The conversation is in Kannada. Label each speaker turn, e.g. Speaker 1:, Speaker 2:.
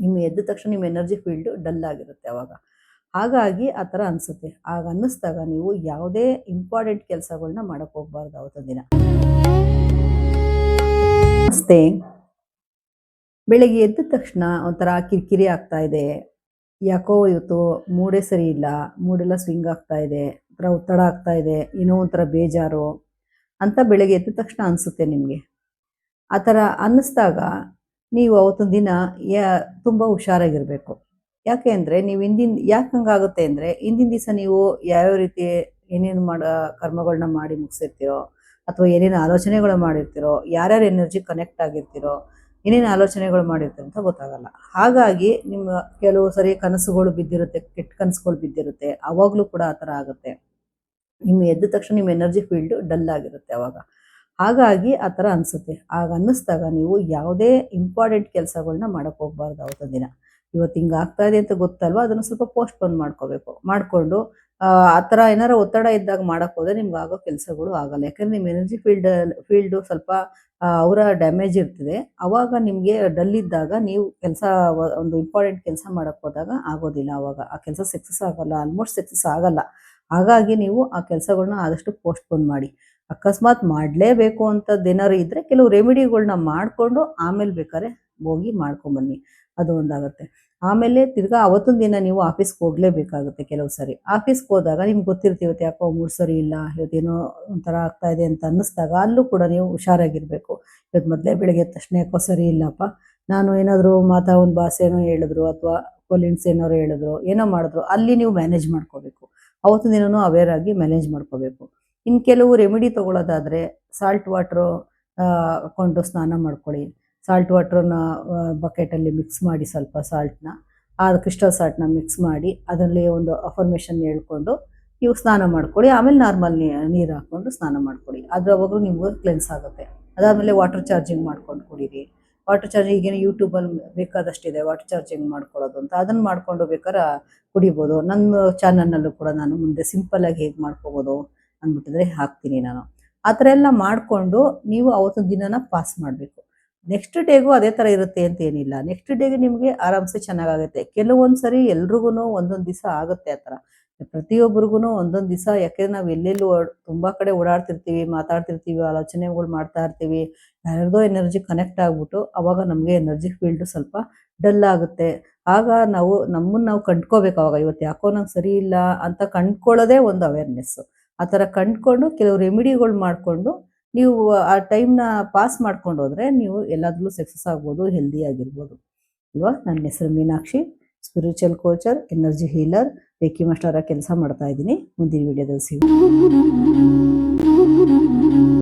Speaker 1: ನಿಮ್ಮ ಎದ್ದ ತಕ್ಷಣ ನಿಮ್ಮ ಎನರ್ಜಿ ಫೀಲ್ಡ್ ಡಲ್ ಆಗಿರುತ್ತೆ ಅವಾಗ. ಹಾಗಾಗಿ ಆ ಥರ ಅನಿಸುತ್ತೆ. ಆಗ ಅನ್ನಿಸ್ದಾಗ ನೀವು ಯಾವುದೇ ಇಂಪಾರ್ಟೆಂಟ್ ಕೆಲಸಗಳನ್ನ ಮಾಡೋಕ್ಕೆ ಹೋಗ್ಬಾರ್ದು ಅವತ್ತಿನ ದಿನ. ನಮಸ್ತೆ. ಬೆಳಗ್ಗೆ ಎದ್ದ ತಕ್ಷಣ ಒಂಥರ ಕಿರಿಕಿರಿ ಆಗ್ತಾ ಇದೆ, ಯಾಕೋ ಇವತ್ತು ಮೂಡೇ ಸರಿ ಇಲ್ಲ, ಮೂಡೆಲ್ಲ ಸ್ವಿಂಗ್ ಆಗ್ತಾ ಇದೆ, ಒಂಥರ ಒತ್ತಡ ಆಗ್ತಾ ಇದೆ, ಏನೋ ಒಂಥರ ಬೇಜಾರು ಅಂತ ಬೆಳಗ್ಗೆ ಎದ್ದ ತಕ್ಷಣ ಅನಿಸುತ್ತೆ ನಿಮಗೆ. ಆ ಥರ ಅನ್ನಿಸ್ದಾಗ ನೀವು ಅವತ್ತೊಂದು ದಿನ ತುಂಬ ಹುಷಾರಾಗಿರಬೇಕು. ಯಾಕೆ ಅಂದರೆ ನೀವು ಯಾಕೆ ಹಂಗಾಗುತ್ತೆ ಅಂದರೆ ಹಿಂದಿನ ದಿವಸ ನೀವು ಯಾವ್ಯಾವ ರೀತಿ ಏನೇನು ಕರ್ಮಗಳನ್ನ ಮಾಡಿ ಮುಗಿಸಿರ್ತೀರೋ, ಅಥವಾ ಏನೇನು ಆಲೋಚನೆಗಳು ಮಾಡಿರ್ತೀರೋ, ಯಾರ್ಯಾರು ಎನರ್ಜಿ ಕನೆಕ್ಟ್ ಆಗಿರ್ತೀರೋ, ಏನೇನು ಆಲೋಚನೆಗಳು ಮಾಡಿರ್ತೀರೋ ಅಂತ ಗೊತ್ತಾಗಲ್ಲ. ಹಾಗಾಗಿ ನಿಮ್ಮ ಕೆಲವು ಸರಿ ಕನಸುಗಳು ಬಿದ್ದಿರುತ್ತೆ, ಕೆಟ್ಟ ಕನಸುಗಳು ಬಿದ್ದಿರುತ್ತೆ, ಅವಾಗಲೂ ಕೂಡ ಆ ಥರ ಆಗುತ್ತೆ. ನಿಮ್ಮ ಎದ್ದ ತಕ್ಷಣ ನಿಮ್ಮ ಎನರ್ಜಿ ಫೀಲ್ಡ್ ಡಲ್ ಆಗಿರುತ್ತೆ ಅವಾಗ. ಹಾಗಾಗಿ ಆ ಥರ ಅನಿಸುತ್ತೆ. ಆಗ ಅನ್ನಿಸ್ದಾಗ ನೀವು ಯಾವುದೇ ಇಂಪಾರ್ಟೆಂಟ್ ಕೆಲಸಗಳನ್ನ ಮಾಡೋಕ್ಕೆ ಹೋಗ್ಬಾರ್ದು ಅವತ್ತಿನ ದಿನ. ಇವತ್ತು ಹಿಂಗೆ ಆಗ್ತಾ ಇದೆ ಅಂತ ಗೊತ್ತಲ್ವ, ಅದನ್ನು ಸ್ವಲ್ಪ ಪೋಸ್ಟ್ಪೋನ್ ಮಾಡ್ಕೋಬೇಕು. ಮಾಡಿಕೊಂಡು ಆ ಥರ ಏನಾರು ಒತ್ತಡ ಇದ್ದಾಗ ಮಾಡೋಕ್ಕೆ ಹೋದರೆ ನಿಮ್ಗೆ ಆಗೋ ಕೆಲಸಗಳು ಆಗಲ್ಲ. ಯಾಕಂದರೆ ನಿಮ್ಮ ಎನರ್ಜಿ ಫೀಲ್ಡು ಸ್ವಲ್ಪ ಅವರ ಡ್ಯಾಮೇಜ್ ಇರ್ತದೆ. ಆವಾಗ ನಿಮಗೆ ಡಲ್ ಇದ್ದಾಗ ನೀವು ಒಂದು ಇಂಪಾರ್ಟೆಂಟ್ ಕೆಲಸ ಮಾಡೋಕ್ಕೆ ಹೋದಾಗ ಆಗೋದಿಲ್ಲ. ಆವಾಗ ಆ ಕೆಲಸ ಸಕ್ಸಸ್ ಆಗೋಲ್ಲ, ಆಲ್ಮೋಸ್ಟ್ ಸಕ್ಸಸ್ ಆಗಲ್ಲ. ಹಾಗಾಗಿ ನೀವು ಆ ಕೆಲಸಗಳನ್ನ ಆದಷ್ಟು ಪೋಸ್ಟ್ಪೋನ್ ಮಾಡಿ. ಅಕಸ್ಮಾತ್ ಮಾಡಲೇಬೇಕು ಅಂತದ್ದೇನಾದ್ರು ಇದ್ದರೆ ಕೆಲವು ರೆಮಿಡಿಗಳನ್ನ ಮಾಡಿಕೊಂಡು ಆಮೇಲೆ ಬೇಕಾದ್ರೆ ಹೋಗಿ ಮಾಡ್ಕೊಂಬನ್ನಿ, ಅದು ಒಂದಾಗುತ್ತೆ. ಆಮೇಲೆ ತಿರ್ಗಾ ಅವತ್ತೊಂದು ದಿನ ನೀವು ಆಫೀಸ್ಗೆ ಹೋಗಲೇಬೇಕಾಗುತ್ತೆ. ಕೆಲವು ಸರಿ ಆಫೀಸ್ಗೆ ಹೋದಾಗ ನಿಮ್ಗೆ ಗೊತ್ತಿರ್ತೀವತ್ತು ಯಾಕೋ ಮೂಡ್ ಸರಿ ಇಲ್ಲ, ಇವತ್ತೇನೋ ಒಂಥರ ಆಗ್ತಾ ಇದೆ ಅಂತ ಅನ್ನಿಸ್ದಾಗ ಅಲ್ಲೂ ಕೂಡ ನೀವು ಹುಷಾರಾಗಿರಬೇಕು. ಇವತ್ತು ಮೊದಲೇ ಬೆಳಗ್ಗೆ ಎದ್ದ ತಕ್ಷಣ ಯಾಕೋ ಸರಿ ಇಲ್ಲಪ್ಪ, ನಾನು ಏನಾದರೂ ಒಂದು ಬಾಸ್ ಏನೋ ಹೇಳಿದ್ರು, ಅಥವಾ ಕೊಲೀಗ್ಸ್ ಏನಾದ್ರು ಹೇಳಿದ್ರು, ಏನೋ ಮಾಡಿದ್ರು, ಅಲ್ಲಿ ನೀವು ಮ್ಯಾನೇಜ್ ಮಾಡ್ಕೋಬೇಕು. ಅವತ್ತಿನ ದಿನವೂ ಅವೇರ್ ಆಗಿ ಮ್ಯಾನೇಜ್ ಮಾಡ್ಕೋಬೇಕು. ಇನ್ನು ಕೆಲವು ರೆಮಿಡಿ ತೊಗೊಳ್ಳೋದಾದರೆ ಸಾಲ್ಟ್ ವಾಟ್ರು ಹಾಕ್ಕೊಂಡು ಸ್ನಾನ ಮಾಡ್ಕೊಳ್ಳಿ. ಸಾಲ್ಟ್ ವಾಟ್ರನ್ನ ಬಕೆಟಲ್ಲಿ ಮಿಕ್ಸ್ ಮಾಡಿ, ಸ್ವಲ್ಪ ಸಾಲ್ಟ್ನ, ಆ ಕ್ರಿಸ್ಟಲ್ ಸಾಲ್ಟ್ನ ಮಿಕ್ಸ್ ಮಾಡಿ ಅದರಲ್ಲಿ ಒಂದು ಅಫರ್ಮೇಷನ್ ಹೇಳ್ಕೊಂಡು ನೀವು ಸ್ನಾನ ಮಾಡ್ಕೊಳ್ಳಿ. ಆಮೇಲೆ ನಾರ್ಮಲ್ ನೀರು ಹಾಕ್ಕೊಂಡು ಸ್ನಾನ ಮಾಡ್ಕೊಳ್ಳಿ. ಅದ್ರವಾಗೂ ನಿಮ್ಗೆ ಕ್ಲೆನ್ಸ್ ಆಗುತ್ತೆ. ಅದಾದಮೇಲೆ ವಾಟರ್ ಚಾರ್ಜಿಂಗ್ ಮಾಡ್ಕೊಂಡು ಕುಡೀರಿ. ವಾಟರ್ ಚಾರ್ಜಿಂಗ್ ಈಗೇನು ಯೂಟ್ಯೂಬಲ್ಲಿ ಬೇಕಾದಷ್ಟಿದೆ ವಾಟರ್ ಚಾರ್ಜಿಂಗ್ ಮಾಡ್ಕೊಳ್ಳೋದು ಅಂತ, ಅದನ್ನು ಮಾಡಿಕೊಂಡು ಬೇಕಾದ್ರೆ ಕುಡಿಬೋದು. ನನ್ನ ಚಾನಲ್ನಲ್ಲೂ ಕೂಡ ನಾನು ಮುಂದೆ ಸಿಂಪಲ್ಲಾಗಿ ಹೇಗೆ ಮಾಡ್ಕೋಬೋದು ಅಂದ್ಬಿಟ್ಟಿದ್ರೆ ಹಾಕ್ತೀನಿ ನಾನು. ಆ ಥರ ಎಲ್ಲ ಮಾಡಿಕೊಂಡು ನೀವು ಅವತ್ತೊಂದು ದಿನನ ಪಾಸ್ ಮಾಡಬೇಕು. ನೆಕ್ಸ್ಟ್ ಡೇಗೂ ಅದೇ ಥರ ಇರುತ್ತೆ ಅಂತ ಏನಿಲ್ಲ. ನೆಕ್ಸ್ಟ್ ಡೇಗೆ ನಿಮಗೆ ಆರಾಮ್ಸೆ ಚೆನ್ನಾಗಾಗುತ್ತೆ. ಕೆಲವೊಂದು ಸರಿ ಎಲ್ರಿಗೂ ಒಂದೊಂದು ದಿವಸ ಆಗುತ್ತೆ ಆ ಥರ. ಪ್ರತಿಯೊಬ್ಬರಿಗೂ ಒಂದೊಂದು ದಿವಸ, ಯಾಕೆಂದರೆ ನಾವು ಎಲ್ಲೆಲ್ಲೂ ತುಂಬ ಕಡೆ ಓಡಾಡ್ತಿರ್ತೀವಿ, ಮಾತಾಡ್ತಿರ್ತೀವಿ, ಆಲೋಚನೆಗಳು ಮಾಡ್ತಾ ಇರ್ತೀವಿ, ಯಾರ್ಯಾರ್ದೋ ಎನರ್ಜಿ ಕನೆಕ್ಟ್ ಆಗಿಬಿಟ್ಟು ಅವಾಗ ನಮಗೆ ಎನರ್ಜಿ ಫೀಲ್ಡು ಸ್ವಲ್ಪ ಡಲ್ ಆಗುತ್ತೆ. ಆಗ ನಾವು ನಮ್ಮನ್ನು ನಾವು ಕಂಡ್ಕೋಬೇಕು. ಅವಾಗ ಇವತ್ತು ಯಾಕೋ ನಂಗೆ ಸರಿ ಇಲ್ಲ ಅಂತ ಕಂಡ್ಕೊಳ್ಳೋದೇ ಒಂದು ಅವೇರ್ನೆಸ್ಸು. ಆ ಥರ ಕಂಡ್ಕೊಂಡು ಕೆಲವು ರೆಮಿಡಿಗಳು ಮಾಡಿಕೊಂಡು ನೀವು ಆ ಟೈಮ್ನ ಪಾಸ್ ಮಾಡ್ಕೊಂಡು ಹೋದರೆ ನೀವು ಎಲ್ಲದರಲ್ಲೂ ಸಕ್ಸಸ್ ಆಗ್ಬೋದು, ಹೆಲ್ದಿ ಆಗಿರ್ಬೋದು ಅಲ್ವಾ. ನನ್ನ ಹೆಸರು ಮೀನಾಕ್ಷಿ, ಸ್ಪಿರಿಚುವಲ್ ಕೋಚರ್, ಎನರ್ಜಿ ಹೀಲರ್, ರೇಖಿ ಮಾಸ್ಟರ ಕೆಲಸ ಮಾಡ್ತಾ ಇದ್ದೀನಿ. ಮುಂದಿನ ವಿಡಿಯೋದಲ್ಲಿ ಸಿಗೋಣ.